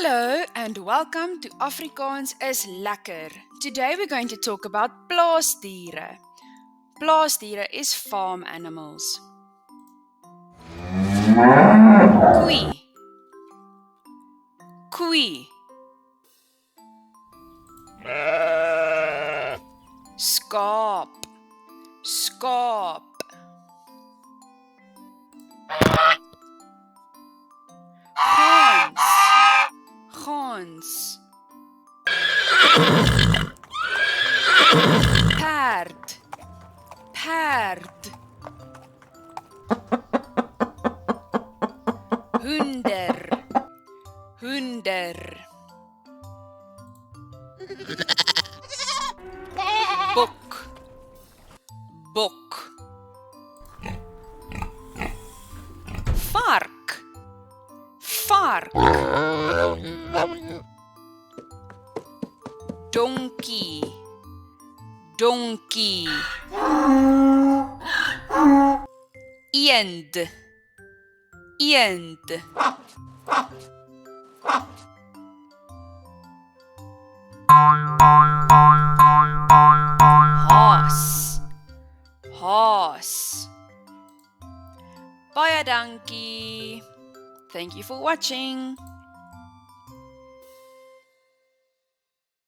Hallo and welcome to Afrikaans is lekker. Today we're going to talk about plaasdiere. Plaasdiere is farm animals. Koei. Koei. Skaap. Skaap. Gans. Gans. Perd. Perd. Hoender. Hoender. Bok. Bok. Vark. Vark. Donkie. Donkie. Eend. Eend. Haas. Haas. Baie dankie. Thank you for watching.